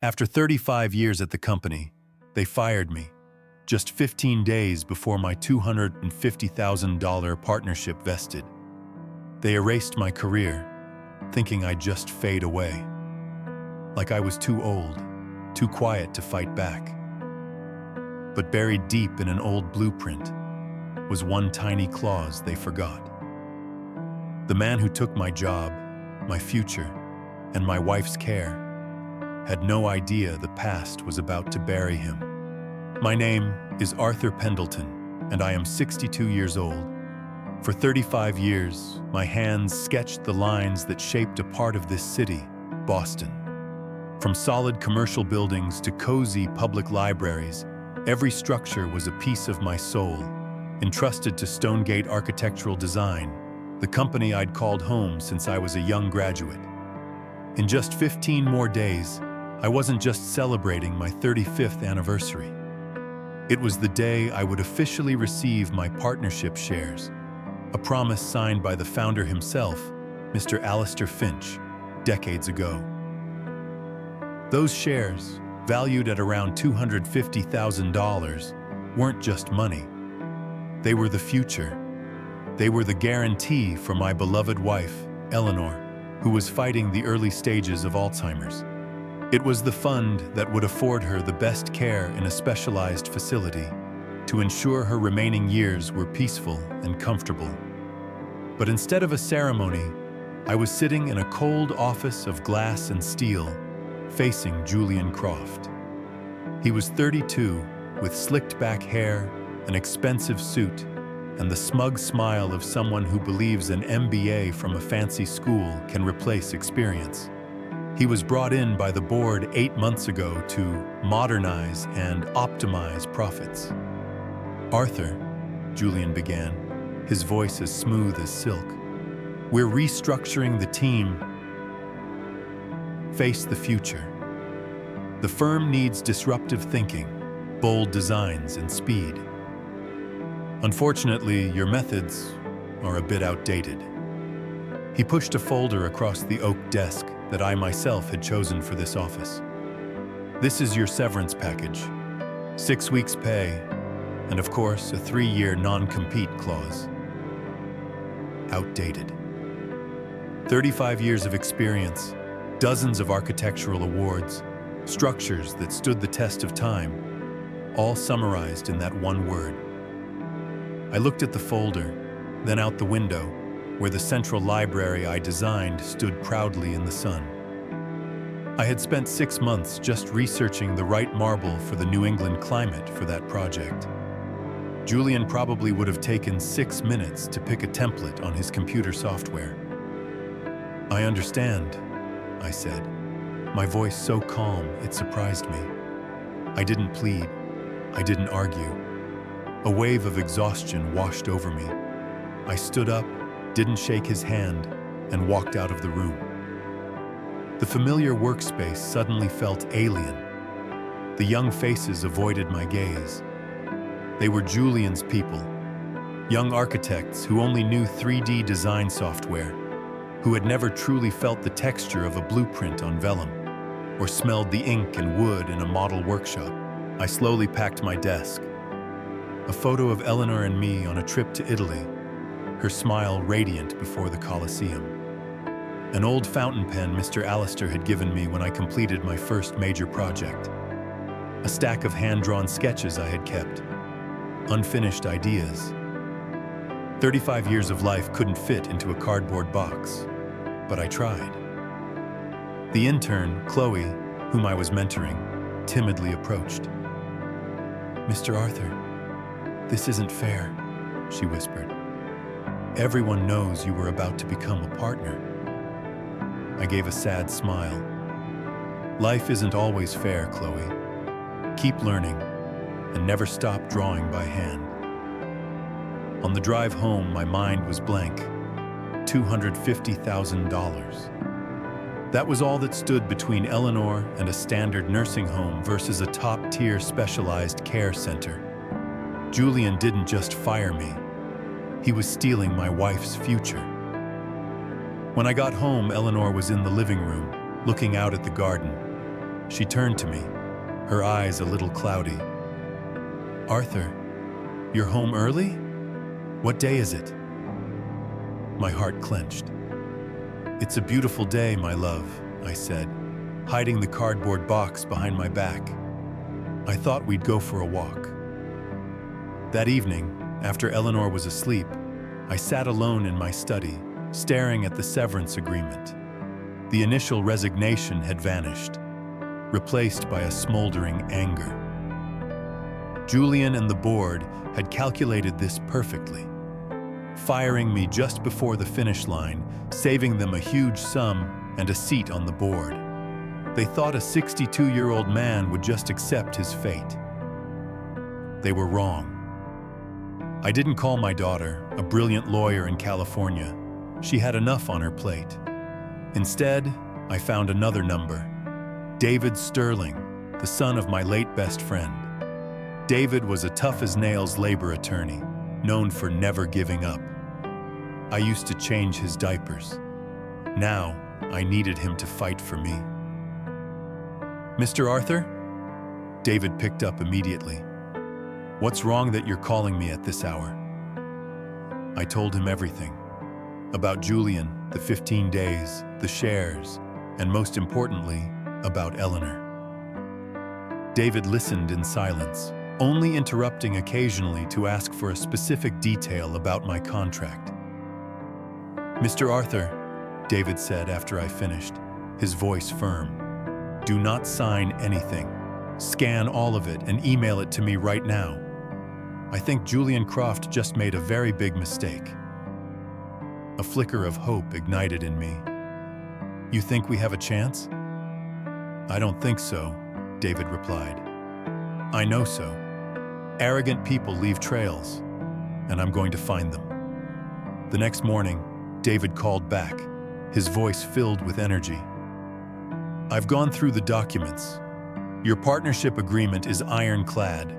After 35 years at the company, they fired me, just 15 days before my $250,000 partnership vested. They erased my career, thinking I'd just fade away. Like I was too old, too quiet to fight back. But buried deep in an old blueprint was one tiny clause they forgot. The man who took my job, my future, and my wife's care had no idea the past was about to bury him. My name is Arthur Pendleton, and I am 62 years old. For 35 years, my hands sketched the lines that shaped a part of this city, Boston. From solid commercial buildings to cozy public libraries, every structure was a piece of my soul, entrusted to Stonegate Architectural Design, the company I'd called home since I was a young graduate. In just 15 more days, I wasn't just celebrating my 35th anniversary. It was the day I would officially receive my partnership shares, a promise signed by the founder himself, Mr. Alistair Finch, decades ago. Those shares, valued at around $250,000, weren't just money. They were the future. They were the guarantee for my beloved wife, Eleanor, who was fighting the early stages of Alzheimer's. It was the fund that would afford her the best care in a specialized facility to ensure her remaining years were peaceful and comfortable. But instead of a ceremony, I was sitting in a cold office of glass and steel, facing Julian Croft. He was 32, with slicked back hair, an expensive suit, and the smug smile of someone who believes an MBA from a fancy school can replace experience. He was brought in by the board 8 months ago to modernize and optimize profits. "Arthur," Julian began, his voice as smooth as silk, "we're restructuring the team. Face the future. The firm needs disruptive thinking, bold designs, and speed. Unfortunately, your methods are a bit outdated." He pushed a folder across the oak desk that I myself had chosen for this office. "This is your severance package, 6 weeks' pay, and of course, a 3-year non-compete clause." Outdated. 35 years of experience, dozens of architectural awards, structures that stood the test of time, all summarized in that one word. I looked at the folder, then out the window, where the central library I designed stood proudly in the sun. I had spent 6 months just researching the right marble for the New England climate for that project. Julian probably would have taken 6 minutes to pick a template on his computer software. "I understand," I said, my voice so calm it surprised me. I didn't plead. I didn't argue. A wave of exhaustion washed over me. I stood up, didn't shake his hand, and walked out of the room. The familiar workspace suddenly felt alien. The young faces avoided my gaze. They were Julian's people, young architects who only knew 3D design software, who had never truly felt the texture of a blueprint on vellum, or smelled the ink and wood in a model workshop. I slowly packed my desk. A photo of Eleanor and me on a trip to Italy, her smile radiant before the Colosseum. An old fountain pen Mr. Alistair had given me when I completed my first major project. A stack of hand-drawn sketches I had kept. Unfinished ideas. 35 years of life couldn't fit into a cardboard box, but I tried. The intern, Chloe, whom I was mentoring, timidly approached. "Mr. Arthur, this isn't fair," she whispered. "Everyone knows you were about to become a partner." I gave a sad smile. "Life isn't always fair, Chloe. Keep learning, and never stop drawing by hand." On the drive home, my mind was blank. $250,000. That was all that stood between Eleanor and a standard nursing home versus a top-tier specialized care center. Julian didn't just fire me. He was stealing my wife's future. When I got home, Eleanor was in the living room, looking out at the garden. She turned to me, her eyes a little cloudy. "Arthur, you're home early? What day is it?" My heart clenched. "It's a beautiful day, my love," I said, hiding the cardboard box behind my back. "I thought we'd go for a walk." That evening, after Eleanor was asleep, I sat alone in my study, staring at the severance agreement. The initial resignation had vanished, replaced by a smoldering anger. Julian and the board had calculated this perfectly, firing me just before the finish line, saving them a huge sum and a seat on the board. They thought a 62-year-old man would just accept his fate. They were wrong. I didn't call my daughter, a brilliant lawyer in California. She had enough on her plate. Instead, I found another number. David Sterling, the son of my late best friend. David was a tough-as-nails labor attorney, known for never giving up. I used to change his diapers. Now, I needed him to fight for me. "Mr. Arthur?" David picked up immediately. "What's wrong that you're calling me at this hour?" I told him everything. About Julian, the 15 days, the shares, and most importantly, about Eleanor. David listened in silence, only interrupting occasionally to ask for a specific detail about my contract. "Mr. Arthur," David said after I finished, his voice firm, "do not sign anything. Scan all of it and email it to me right now. I think Julian Croft just made a very big mistake." A flicker of hope ignited in me. "You think we have a chance?" "I don't think so," David replied. "I know so. Arrogant people leave trails, and I'm going to find them." The next morning, David called back, his voice filled with energy. "I've gone through the documents. Your partnership agreement is ironclad.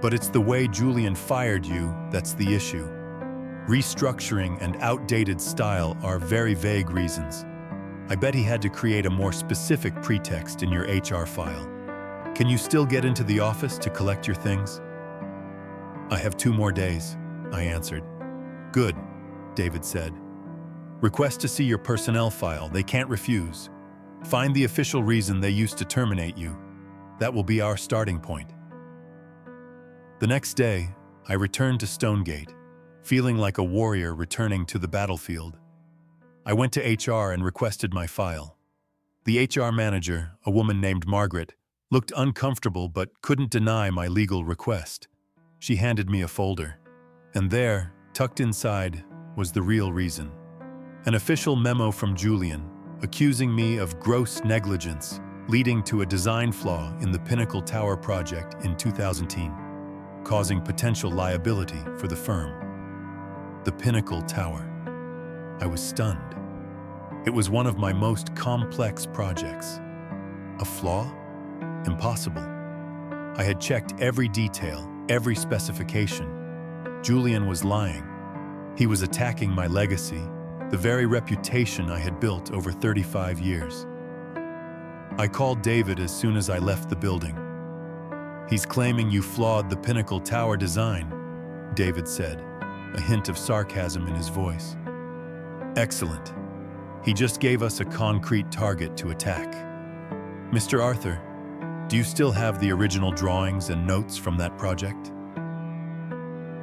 But it's the way Julian fired you that's the issue. Restructuring and outdated style are very vague reasons. I bet he had to create a more specific pretext in your HR file. Can you still get into the office to collect your things?" "I have 2 more days," I answered. "Good," David said. "Request to see your personnel file. They can't refuse. Find the official reason they used to terminate you. That will be our starting point." The next day, I returned to Stonegate, feeling like a warrior returning to the battlefield. I went to HR and requested my file. The HR manager, a woman named Margaret, looked uncomfortable but couldn't deny my legal request. She handed me a folder, and there, tucked inside, was the real reason. An official memo from Julian, accusing me of gross negligence, leading to a design flaw in the Pinnacle Tower project in 2010. Causing potential liability for the firm. The Pinnacle Tower. I was stunned. It was one of my most complex projects. A flaw? Impossible. I had checked every detail, every specification. Julian was lying. He was attacking my legacy, the very reputation I had built over 35 years. I called David as soon as I left the building. "He's claiming you flawed the Pinnacle Tower design," David said, a hint of sarcasm in his voice. "Excellent. He just gave us a concrete target to attack. Mr. Arthur, do you still have the original drawings and notes from that project?"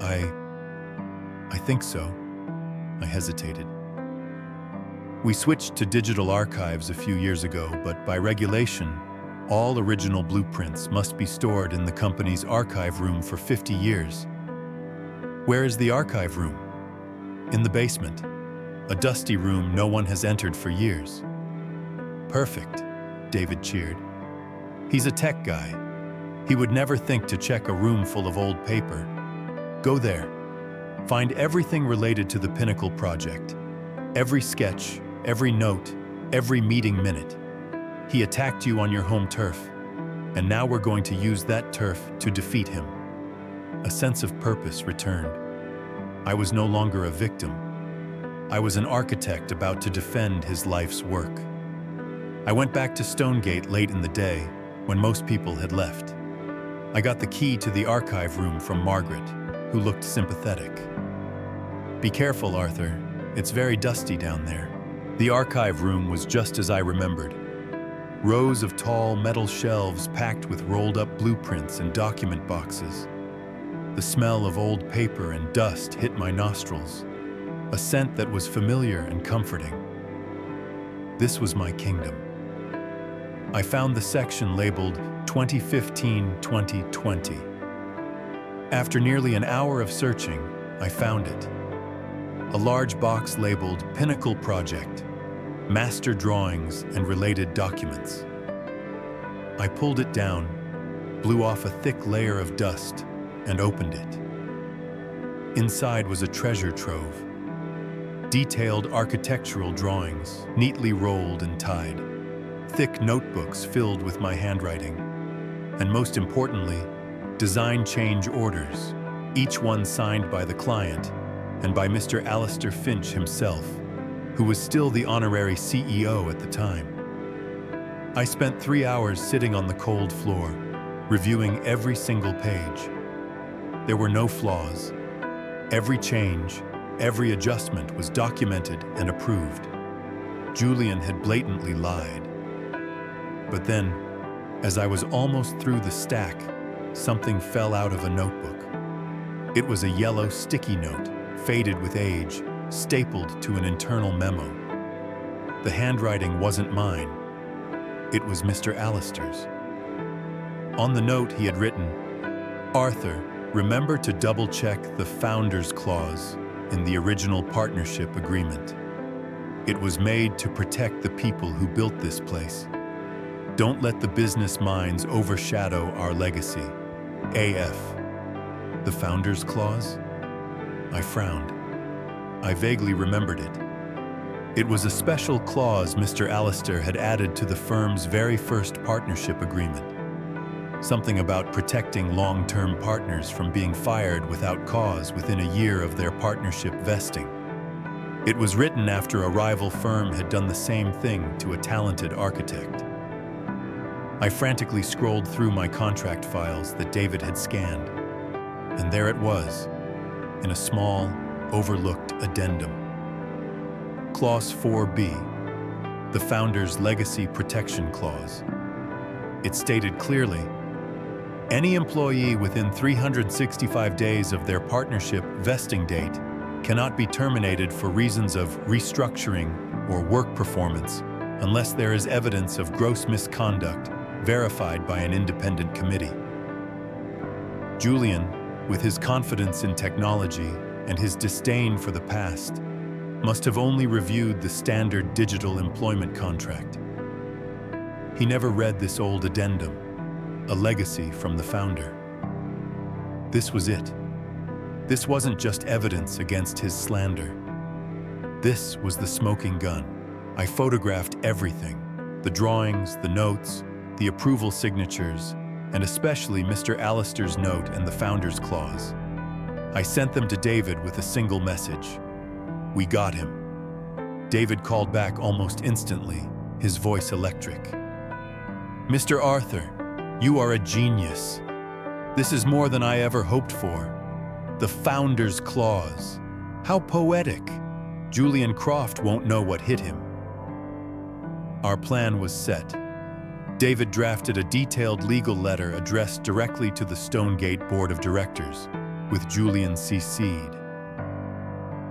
I think so," I hesitated. "We switched to digital archives a few years ago, but by regulation, all original blueprints must be stored in the company's archive room for 50 years. "Where is the archive room?" "In the basement. A dusty room no one has entered for years." "Perfect," David cheered. "He's a tech guy. He would never think to check a room full of old paper. Go there. Find everything related to the Pinnacle project. Every sketch, every note, every meeting minute. He attacked you on your home turf, and now we're going to use that turf to defeat him." A sense of purpose returned. I was no longer a victim. I was an architect about to defend his life's work. I went back to Stonegate late in the day, when most people had left. I got the key to the archive room from Margaret, who looked sympathetic. "Be careful, Arthur. It's very dusty down there." The archive room was just as I remembered. Rows of tall metal shelves packed with rolled-up blueprints and document boxes. The smell of old paper and dust hit my nostrils, a scent that was familiar and comforting. This was my kingdom. I found the section labeled 2015-2020. After nearly an hour of searching, I found it. A large box labeled Pinnacle Project, Master Drawings and Related Documents. I pulled it down, blew off a thick layer of dust, and opened it. Inside was a treasure trove. Detailed architectural drawings, neatly rolled and tied. Thick notebooks filled with my handwriting. And most importantly, design change orders, each one signed by the client and by Mr. Alistair Finch himself, who was still the honorary CEO at the time. I spent 3 hours sitting on the cold floor, reviewing every single page. There were no flaws. Every change, every adjustment was documented and approved. Julian had blatantly lied. But then, as I was almost through the stack, something fell out of a notebook. It was a yellow sticky note, faded with age, stapled to an internal memo. The handwriting wasn't mine. It was Mr. Alistair's. On the note he had written, "Arthur, remember to double-check the Founders Clause in the original partnership agreement. It was made to protect the people who built this place. Don't let the business minds overshadow our legacy. AF." The Founders Clause? I frowned. I vaguely remembered it. It was a special clause Mr. Alistair had added to the firm's very first partnership agreement. Something about protecting long-term partners from being fired without cause within a year of their partnership vesting. It was written after a rival firm had done the same thing to a talented architect. I frantically scrolled through my contract files that David had scanned, and there it was, in a small, overlooked addendum. Clause 4B, the Founder's Legacy Protection Clause. It stated clearly, "Any employee within 365 days of their partnership vesting date cannot be terminated for reasons of restructuring or work performance unless there is evidence of gross misconduct verified by an independent committee." Julian, with his confidence in technology and his disdain for the past, must have only reviewed the standard digital employment contract. He never read this old addendum, a legacy from the founder. This was it. This wasn't just evidence against his slander. This was the smoking gun. I photographed everything, the drawings, the notes, the approval signatures, and especially Mr. Alistair's note and the Founder's Clause. I sent them to David with a single message. "We got him." David called back almost instantly, his voice electric. "Mr. Arthur, you are a genius. This is more than I ever hoped for. The Founder's Clause. How poetic. Julian Croft won't know what hit him." Our plan was set. David drafted a detailed legal letter addressed directly to the Stonegate Board of Directors, with Julian CC'd.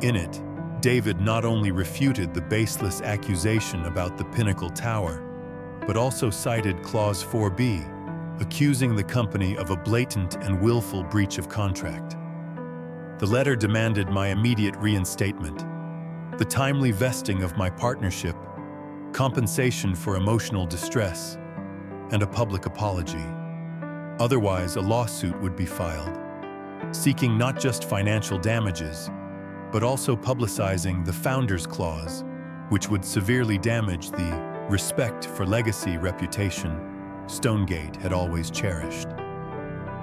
In it, David not only refuted the baseless accusation about the Pinnacle Tower, but also cited Clause 4B, accusing the company of a blatant and willful breach of contract. The letter demanded my immediate reinstatement, the timely vesting of my partnership, compensation for emotional distress, and a public apology. Otherwise, a lawsuit would be filed, seeking not just financial damages, but also publicizing the Founder's Clause, which would severely damage the respect for legacy reputation Stonegate had always cherished.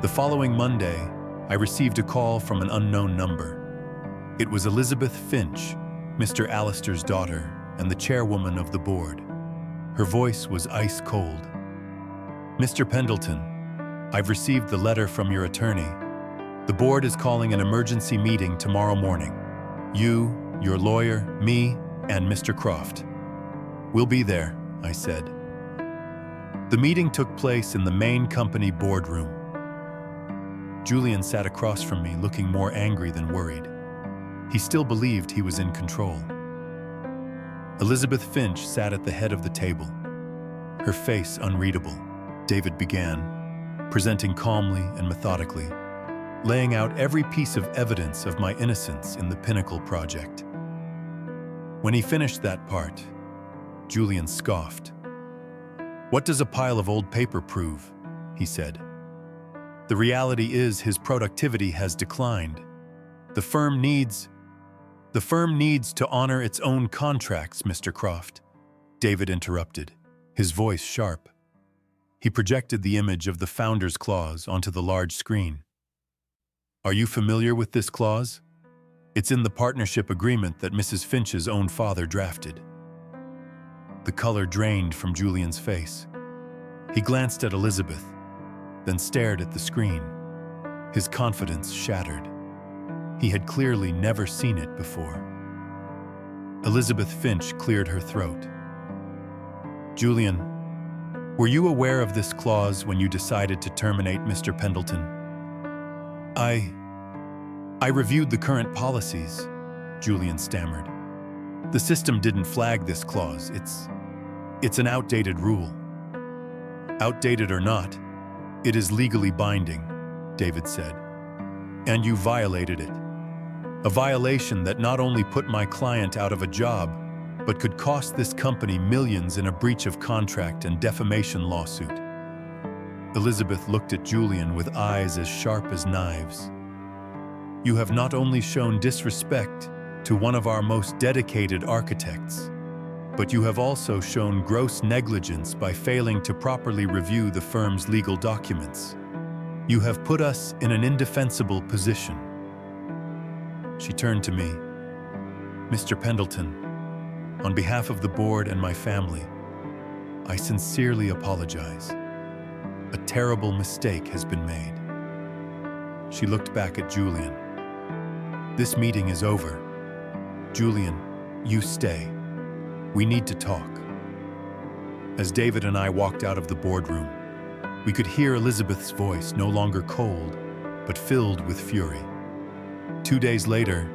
The following Monday, I received a call from an unknown number. It was Elizabeth Finch, Mr. Alistair's daughter and the chairwoman of the board. Her voice was ice cold. "Mr. Pendleton, I've received the letter from your attorney. The board is calling an emergency meeting tomorrow morning. You, your lawyer, me, and Mr. Croft. We'll be there," I said. The meeting took place in the main company boardroom. Julian sat across from me, looking more angry than worried. He still believed he was in control. Elizabeth Finch sat at the head of the table, her face unreadable. David began, presenting calmly and methodically, laying out every piece of evidence of my innocence in the Pinnacle project. When he finished that part, Julian scoffed. "What does a pile of old paper prove?" he said. "The reality is his productivity has declined. The firm needs to honor its own contracts, Mr. Croft," David interrupted, his voice sharp. He projected the image of the Founder's Clause onto the large screen. "Are you familiar with this clause? It's in the partnership agreement that Mrs. Finch's own father drafted." The color drained from Julian's face. He glanced at Elizabeth, then stared at the screen. His confidence shattered. He had clearly never seen it before. Elizabeth Finch cleared her throat. "Julian, were you aware of this clause when you decided to terminate Mr. Pendleton?" I reviewed the current policies," Julian stammered. "The system didn't flag this clause. It's an outdated rule." "Outdated or not, it is legally binding," David said. "And you violated it. A violation that not only put my client out of a job, but could cost this company millions in a breach of contract and defamation lawsuit." Elizabeth looked at Julian with eyes as sharp as knives. "You have not only shown disrespect to one of our most dedicated architects, but you have also shown gross negligence by failing to properly review the firm's legal documents. You have put us in an indefensible position." She turned to me. "Mr. Pendleton, on behalf of the board and my family, I sincerely apologize. A terrible mistake has been made." She looked back at Julian. "This meeting is over. Julian, you stay. We need to talk." As David and I walked out of the boardroom, we could hear Elizabeth's voice, no longer cold, but filled with fury. 2 days later,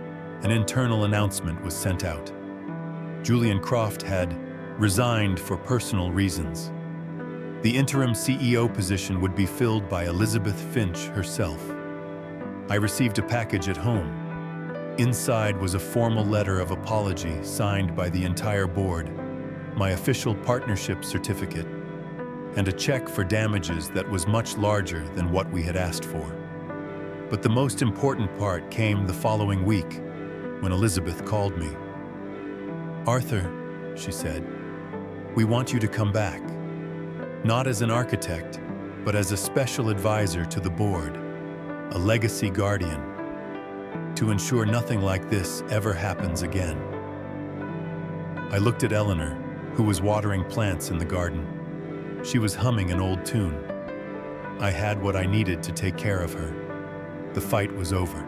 an internal announcement was sent out. Julian Croft had resigned for personal reasons. The interim CEO position would be filled by Elizabeth Finch herself. I received a package at home. Inside was a formal letter of apology signed by the entire board, my official partnership certificate, and a check for damages that was much larger than what we had asked for. But the most important part came the following week, when Elizabeth called me. "Arthur," she said, "we want you to come back. Not as an architect, but as a special advisor to the board, a legacy guardian, to ensure nothing like this ever happens again." I looked at Eleanor, who was watering plants in the garden. She was humming an old tune. I had what I needed to take care of her. The fight was over.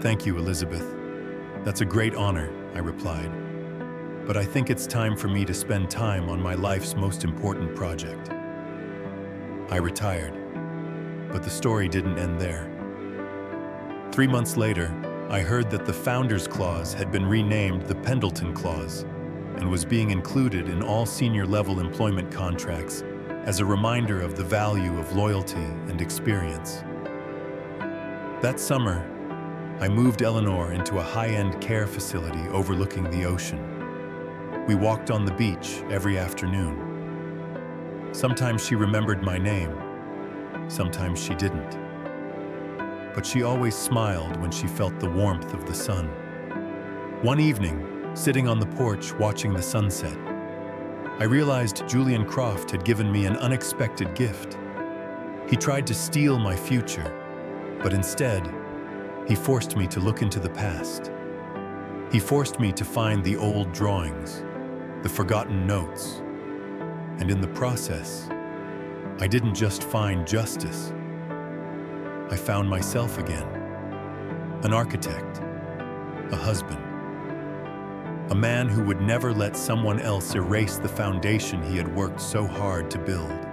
"Thank you, Elizabeth. That's a great honor," I replied. "But I think it's time for me to spend time on my life's most important project." I retired, but the story didn't end there. 3 months later, I heard that the Founder's Clause had been renamed the Pendleton Clause and was being included in all senior-level employment contracts as a reminder of the value of loyalty and experience. That summer, I moved Eleanor into a high-end care facility overlooking the ocean. We walked on the beach every afternoon. Sometimes she remembered my name, sometimes she didn't. But she always smiled when she felt the warmth of the sun. One evening, sitting on the porch watching the sunset, I realized Julian Croft had given me an unexpected gift. He tried to steal my future, but instead, he forced me to look into the past. He forced me to find the old drawings, the forgotten notes. And in the process, I didn't just find justice. I found myself again. An architect, a husband, a man who would never let someone else erase the foundation he had worked so hard to build.